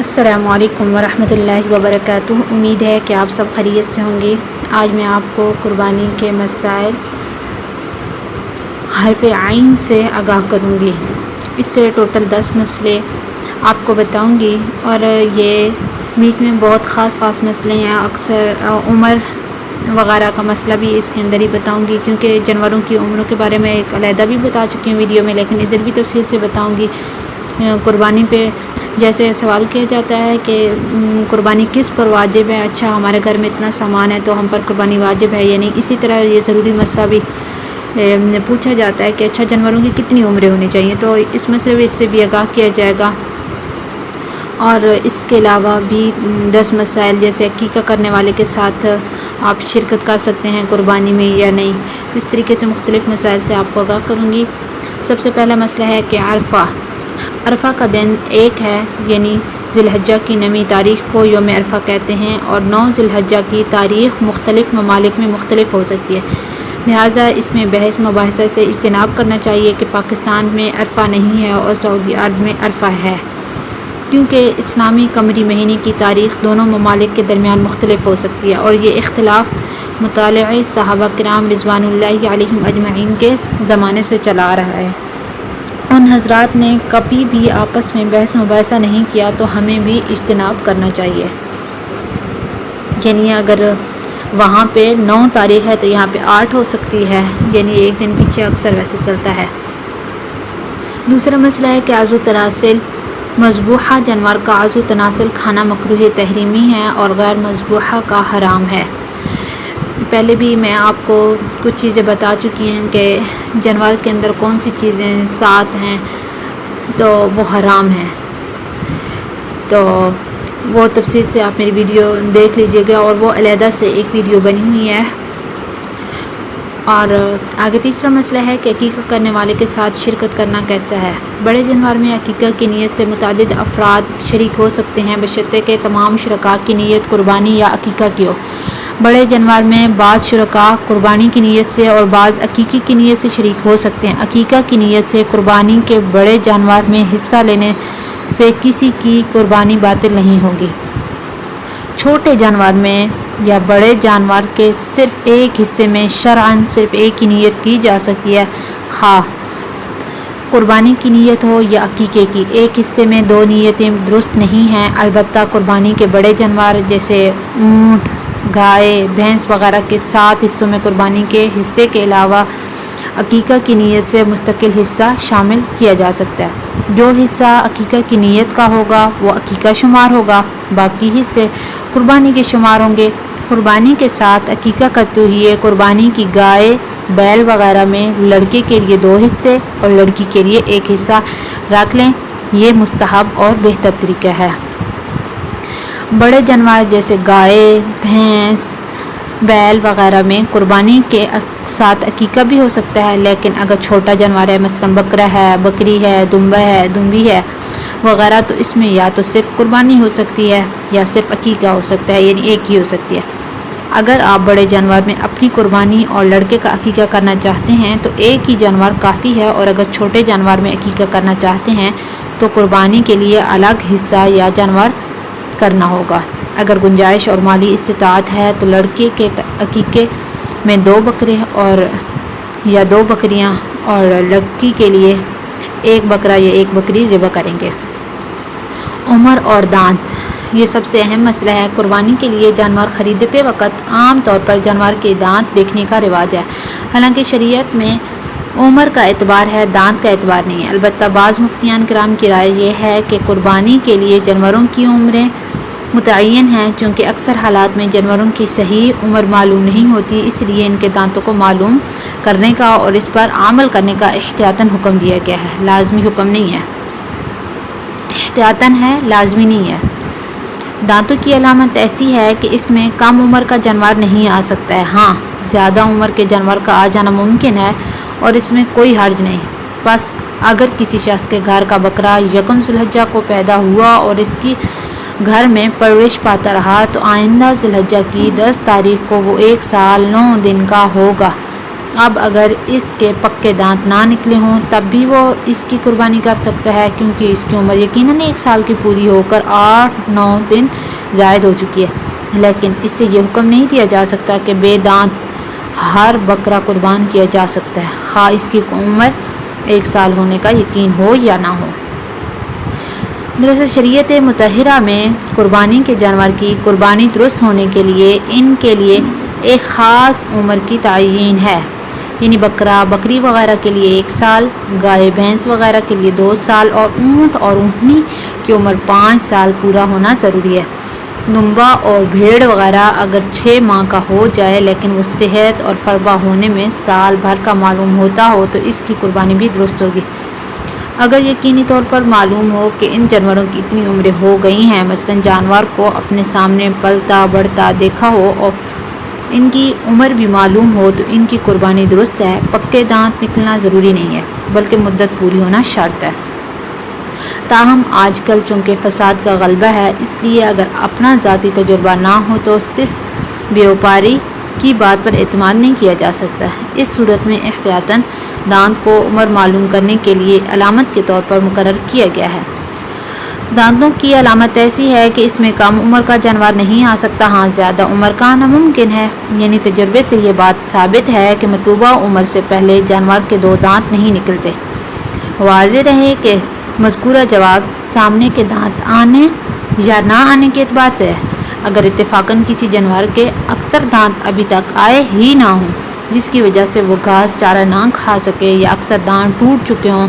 السلام علیکم ورحمۃ اللہ وبرکاتہ۔ امید ہے کہ آپ سب خیریت سے ہوں گے۔ آج میں آپ کو قربانی کے مسائل حرف عین سے آگاہ کروں گی۔ اس سے ٹوٹل 10 مسئلے آپ کو بتاؤں گی، اور یہ بیچ میں بہت خاص مسئلے ہیں۔ اکثر عمر وغیرہ کا مسئلہ بھی اس کے اندر ہی بتاؤں گی، کیونکہ جانوروں کی عمروں کے بارے میں ایک علیحدہ بھی بتا چکی ہوں ویڈیو میں، لیکن ادھر بھی تفصیل سے بتاؤں گی۔ قربانی پہ جیسے سوال کیا جاتا ہے کہ قربانی کس پر واجب ہے، اچھا ہمارے گھر میں اتنا سامان ہے تو ہم پر قربانی واجب ہے یا نہیں۔ اسی طرح یہ ضروری مسئلہ بھی پوچھا جاتا ہے کہ اچھا جانوروں کی کتنی عمریں ہونی چاہیے، تو اس مسئلے سے بھی آگاہ کیا جائے گا۔ اور اس کے علاوہ بھی 10 مسائل جیسے عقیقہ کرنے والے کے ساتھ آپ شرکت کر سکتے ہیں قربانی میں یا نہیں، اس طریقے سے مختلف مسائل سے آپ کو آگاہ کروں گی۔ سب سے پہلا مسئلہ ہے کہ عرفہ کا دن ایک ہے، یعنی ذی الحجہ کی 9ویں تاریخ کو یوم عرفہ کہتے ہیں، اور 9 ذی الحجہ کی تاریخ مختلف ممالک میں مختلف ہو سکتی ہے، لہٰذا اس میں بحث مباحثہ سے اجتناب کرنا چاہیے کہ پاکستان میں عرفہ نہیں ہے اور سعودی عرب میں عرفہ ہے، کیونکہ اسلامی قمری مہینے کی تاریخ دونوں ممالک کے درمیان مختلف ہو سکتی ہے، اور یہ اختلاف مطالعہ صحابہ کرام رضوان اللہ علیہم اجمعین کے زمانے سے چلا آ رہا ہے۔ ان حضرات نے کبھی بھی آپس میں بحث مباحثہ نہیں کیا، تو ہمیں بھی اجتناب کرنا چاہیے۔ یعنی اگر وہاں پہ 9 تاریخ ہے تو یہاں پہ 8 ہو سکتی ہے، یعنی ایک دن پیچھے اکثر ویسے چلتا ہے۔ دوسرا مسئلہ ہے کہ عضو تناسل، مذبوحہ جانور کا عضو تناسل کھانا مکروہ تحریمی ہے اور غیر مذبوحہ کا حرام ہے۔ پہلے بھی میں آپ کو کچھ چیزیں بتا چکی ہیں کہ جانور کے اندر کون سی چیزیں ساتھ ہیں تو وہ حرام ہیں، تو وہ تفصیل سے آپ میری ویڈیو دیکھ لیجئے گا، اور وہ علیحدہ سے ایک ویڈیو بنی ہوئی ہے۔ اور آگے تیسرا مسئلہ ہے کہ عقیقہ کرنے والے کے ساتھ شرکت کرنا کیسا ہے۔ بڑے جانور میں عقیقہ کی نیت سے متعدد افراد شریک ہو سکتے ہیں، بشرطے کہ تمام شرکاء کی نیت قربانی یا عقیقہ کی ہو۔ بڑے جانور میں بعض شرکاء قربانی کی نیت سے اور بعض عقیقے کی نیت سے شریک ہو سکتے ہیں۔ عقیقہ کی نیت سے قربانی کے بڑے جانور میں حصہ لینے سے کسی کی قربانی باطل نہیں ہوگی۔ چھوٹے جانور میں یا بڑے جانور کے صرف ایک حصے میں شرعاً صرف ایک ہی نیت کی جا سکتی ہے، خواہ قربانی کی نیت ہو یا عقیقے کی۔ ایک حصے میں 2 نیتیں درست نہیں ہیں، البتہ قربانی کے بڑے جانور جیسے اونٹ، گائے، بھینس وغیرہ کے 7 حصوں میں قربانی کے حصے کے علاوہ عقیقہ کی نیت سے مستقل حصہ شامل کیا جا سکتا ہے۔ جو حصہ عقیقہ کی نیت کا ہوگا وہ عقیقہ شمار ہوگا، باقی حصے قربانی کے شمار ہوں گے۔ قربانی کے ساتھ عقیقہ کرتے ہوئے قربانی کی گائے، بیل وغیرہ میں لڑکے کے لیے 2 حصے اور لڑکی کے لیے 1 حصہ رکھ لیں، یہ مستحب اور بہتر طریقہ ہے۔ بڑے جانور جیسے گائے، بھینس، بیل وغیرہ میں قربانی کے ساتھ عقیقہ بھی ہو سکتا ہے، لیکن اگر چھوٹا جانور ہے، مثلا بکرا ہے، بکری ہے، دمبا ہے، دمبی ہے وغیرہ، تو اس میں یا تو صرف قربانی ہو سکتی ہے یا صرف عقیقہ ہو سکتا ہے، یعنی ایک ہی ہو سکتی ہے۔ اگر آپ بڑے جانور میں اپنی قربانی اور لڑکے کا عقیقہ کرنا چاہتے ہیں تو ایک ہی جانور کافی ہے، اور اگر چھوٹے جانور میں عقیقہ کرنا چاہتے ہیں تو قربانی کے لیے الگ حصہ یا جانور کرنا ہوگا۔ اگر گنجائش اور مالی استطاعت ہے تو لڑکے کے عقیقے میں 2 بکرے یا 2 بکریاں، اور لڑکی کے لیے 1 بکرا یا 1 بکری ذبح کریں گے۔ عمر اور دانت، یہ سب سے اہم مسئلہ ہے۔ قربانی کے لیے جانور خریدتے وقت عام طور پر جانور کے دانت دیکھنے کا رواج ہے، حالانکہ شریعت میں عمر کا اعتبار ہے، دانت کا اعتبار نہیں ہے۔ البتہ بعض مفتیان کرام کی رائے یہ ہے کہ قربانی کے لیے جانوروں کی عمریں متعین ہیں، چونکہ اکثر حالات میں جانوروں کی صحیح عمر معلوم نہیں ہوتی، اس لیے ان کے دانتوں کو معلوم کرنے کا اور اس پر عمل کرنے کا احتیاطاً حکم دیا گیا ہے، لازمی حکم نہیں ہے، احتیاطاً ہے، لازمی نہیں ہے۔ دانتوں کی علامت ایسی ہے کہ اس میں کم عمر کا جانور نہیں آ سکتا ہے، ہاں زیادہ عمر کے جانور کا آ جانا ممکن ہے اور اس میں کوئی حرج نہیں۔ بس اگر کسی شخص کے گھر کا بکرا یکم ذی الحجہ کو پیدا ہوا اور اس کی گھر میں پرورش پاتا رہا تو آئندہ ذی الحجہ کی 10 تاریخ کو وہ 1 سال 9 دن کا ہوگا، اب اگر اس کے پکے دانت نہ نکلے ہوں تب بھی وہ اس کی قربانی کر سکتا ہے، کیونکہ اس کی عمر یقیناً 1 سال کی پوری ہو کر 8-9 دن زائد ہو چکی ہے، لیکن اس سے یہ حکم نہیں دیا جا سکتا کہ بے دانت ہر بکرا قربان کیا جا سکتا ہے، خواہ اس کی عمر 1 سال ہونے کا یقین ہو یا نہ ہو۔ دراصل شریعت مطہرہ میں قربانی کے جانور کی قربانی درست ہونے کے لیے ان کے لیے ایک خاص عمر کی تعین ہے، یعنی بکرا بکری وغیرہ کے لیے 1 سال، گائے بھینس وغیرہ کے لیے 2 سال اور اونٹ اور اونٹنی کی عمر 5 سال پورا ہونا ضروری ہے۔ دمبا اور بھیڑ وغیرہ اگر 6 ماہ کا ہو جائے لیکن وہ صحت اور فربہ ہونے میں سال بھر کا معلوم ہوتا ہو تو اس کی قربانی بھی درست ہوگی۔ اگر یقینی طور پر معلوم ہو کہ ان جانوروں کی اتنی عمریں ہو گئی ہیں، مثلا جانور کو اپنے سامنے پلتا بڑھتا دیکھا ہو اور ان کی عمر بھی معلوم ہو تو ان کی قربانی درست ہے۔ پکے دانت نکلنا ضروری نہیں ہے بلکہ مدت پوری ہونا شرط ہے۔ تاہم آج کل چونکہ فساد کا غلبہ ہے، اس لیے اگر اپنا ذاتی تجربہ نہ ہو تو صرف بیوپاری کی بات پر اعتماد نہیں کیا جا سکتا۔ اس صورت میں احتیاطاً دانت کو عمر معلوم کرنے کے لیے علامت کے طور پر مقرر کیا گیا ہے۔ دانتوں کی علامت ایسی ہے کہ اس میں کم عمر کا جانور نہیں آ سکتا، ہاں زیادہ عمر کا ناممکن ہے، یعنی تجربے سے یہ بات ثابت ہے کہ مطلوبہ عمر سے پہلے جانور کے 2 دانت نہیں نکلتے۔ واضح رہے کہ مذکورہ جواب سامنے کے دانت آنے یا نہ آنے کے اعتبار سے ہے۔ اگر اتفاقاً کسی جانور کے اکثر دانت ابھی تک آئے ہی نہ ہوں جس کی وجہ سے وہ گھاس چارہ نہ کھا سکے، یا اکثر دانت ٹوٹ چکے ہوں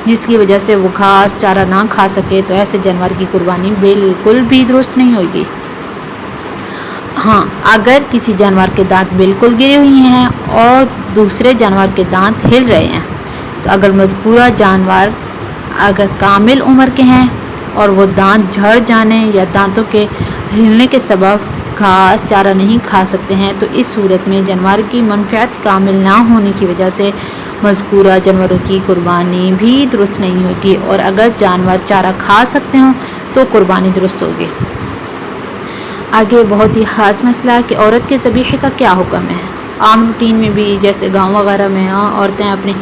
جس کی وجہ سے وہ گھاس چارہ نہ کھا سکے، تو ایسے جانور کی قربانی بالکل بھی درست نہیں ہوگی۔ ہاں اگر کسی جانور کے دانت بالکل گرے ہوئے ہیں اور دوسرے جانور کے دانت ہل رہے ہیں، تو اگر مذکورہ جانور اگر کامل عمر کے ہیں اور وہ دانت جھڑ جانے یا دانتوں کے ہلنے کے سبب گھاس چارہ نہیں کھا سکتے ہیں، تو اس صورت میں جانور کی منفعت کامل نہ ہونے کی وجہ سے مذکورہ جانوروں کی قربانی بھی درست نہیں ہوگی، اور اگر جانور چارہ کھا سکتے ہوں تو قربانی درست ہوگی۔ آگے بہت ہی خاص مسئلہ کہ عورت کے ذبیحے کا کیا حکم ہے۔ عام روٹین میں بھی جیسے گاؤں وغیرہ میں عورتیں اپنے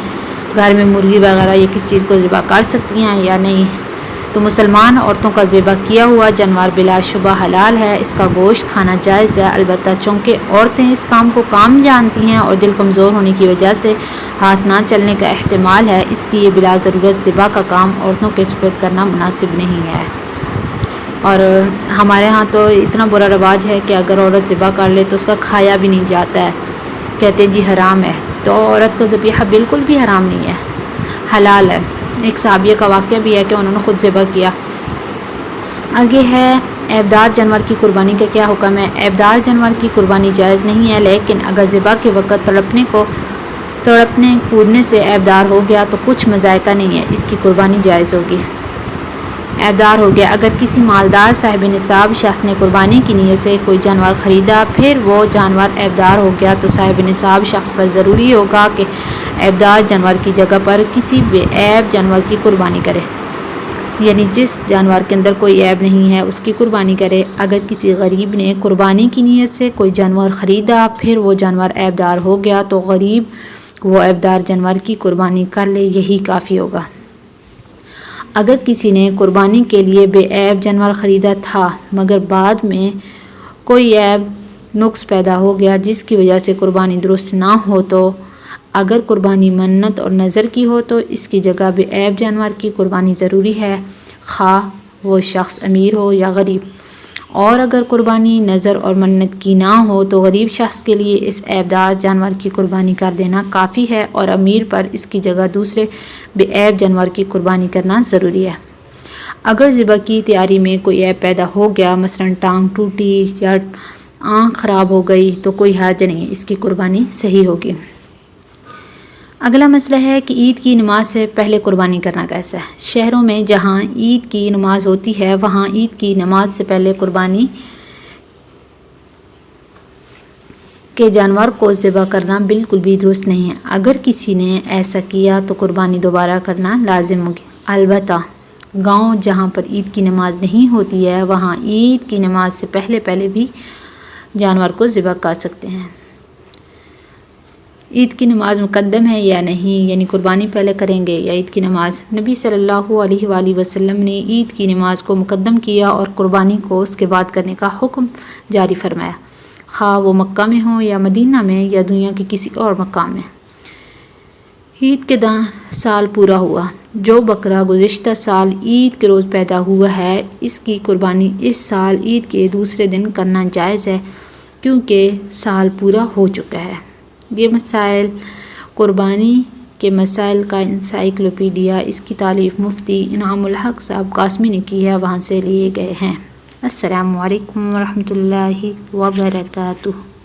گھر میں مرغی وغیرہ یا کسی چیز کو ذبح کر سکتی ہیں یا نہیں، تو مسلمان عورتوں کا ذبح کیا ہوا جانور بلا شبہ حلال ہے، اس کا گوشت کھانا جائز ہے، البتہ چونکہ عورتیں اس کام کو کام جانتی ہیں اور دل کمزور ہونے کی وجہ سے ہاتھ نہ چلنے کا احتمال ہے، اس لیے بلا ضرورت ذبح کا کام عورتوں کے سپرد کرنا مناسب نہیں ہے۔ اور ہمارے ہاں تو اتنا برا رواج ہے کہ اگر عورت ذبح کر لے تو اس کا کھایا بھی نہیں جاتا ہے، کہتے جی حرام ہے، تو عورت کا ذبیحہ بالکل بھی حرام نہیں ہے، حلال ہے۔ ایک صحابیہ کا واقعہ بھی ہے کہ انہوں نے خود ذبح کیا۔ آگے ہے عیبدار جانور کی قربانی کا کیا حکم ہے۔ عیبدار جانور کی قربانی جائز نہیں ہے، لیکن اگر ذبح کے وقت تڑپنے کودنے سے عیبدار ہو گیا تو کچھ مذائقہ نہیں ہے، اس کی قربانی جائز ہوگی۔ عیبدار ہو گیا، اگر کسی مالدار صاحب نصاب شخص نے قربانی کی نیت سے کوئی جانور خریدا، پھر وہ جانور عیبدار ہو گیا تو صاحب نصاب شخص پر ضروری ہوگا کہ عیبدار جانور کی جگہ پر کسی بے عیب جانور کی قربانی کرے، یعنی جس جانور کے اندر کوئی عیب نہیں ہے اس کی قربانی کرے۔ اگر کسی غریب نے قربانی کی نیت سے کوئی جانور خریدا، پھر وہ جانور عیبدار ہو گیا تو غریب وہ عیبدار جانور کی قربانی کر لے، یہی کافی ہوگا۔ اگر کسی نے قربانی کے لیے بے عیب جانور خریدا تھا مگر بعد میں کوئی عیب نقص پیدا ہو گیا جس کی وجہ سے قربانی درست نہ ہو، تو اگر قربانی منت اور نظر کی ہو تو اس کی جگہ بے عیب جانور کی قربانی ضروری ہے، خواہ وہ شخص امیر ہو یا غریب۔ اور اگر قربانی نظر اور منت کی نہ ہو تو غریب شخص کے لیے اس عیبدار جانور کی قربانی کر دینا کافی ہے، اور امیر پر اس کی جگہ دوسرے بے عیب جانور کی قربانی کرنا ضروری ہے۔ اگر ذبح کی تیاری میں کوئی عیب پیدا ہو گیا، مثلا ٹانگ ٹوٹی یا آنکھ خراب ہو گئی، تو کوئی حرج نہیں ہے، اس کی قربانی صحیح ہوگی۔ اگلا مسئلہ ہے کہ عید کی نماز سے پہلے قربانی کرنا کیسا ہے۔ شہروں میں جہاں عید کی نماز ہوتی ہے وہاں عید کی نماز سے پہلے قربانی کے جانور کو ذبح کرنا بالکل بھی درست نہیں ہے۔ اگر کسی نے ایسا کیا تو قربانی دوبارہ کرنا لازم ہوگی۔ البتہ گاؤں جہاں پر عید کی نماز نہیں ہوتی ہے وہاں عید کی نماز سے پہلے بھی جانور کو ذبح کر سکتے ہیں۔ عید کی نماز مقدم ہے یا نہیں، یعنی قربانی پہلے کریں گے یا عید کی نماز؟ نبی صلی اللہ علیہ وآلہ وسلم نے عید کی نماز کو مقدم کیا اور قربانی کو اس کے بعد کرنے کا حکم جاری فرمایا، خواہ وہ مکہ میں ہوں یا مدینہ میں یا دنیا کے کسی اور مقام میں۔ عید کے دن سال پورا ہوا۔ جو بکرا گزشتہ سال عید کے روز پیدا ہوا ہے، اس کی قربانی اس سال عید کے دوسرے دن کرنا جائز ہے، کیونکہ سال پورا ہو چکا ہے۔ یہ مسائل قربانی کے مسائل کا انسائکلوپیڈیا، اس کی تالیف مفتی انعام الحق صاحب قاسمی نے کی ہے، وہاں سے لیے گئے ہیں۔ السلام علیکم ورحمۃ اللہ وبرکاتہ۔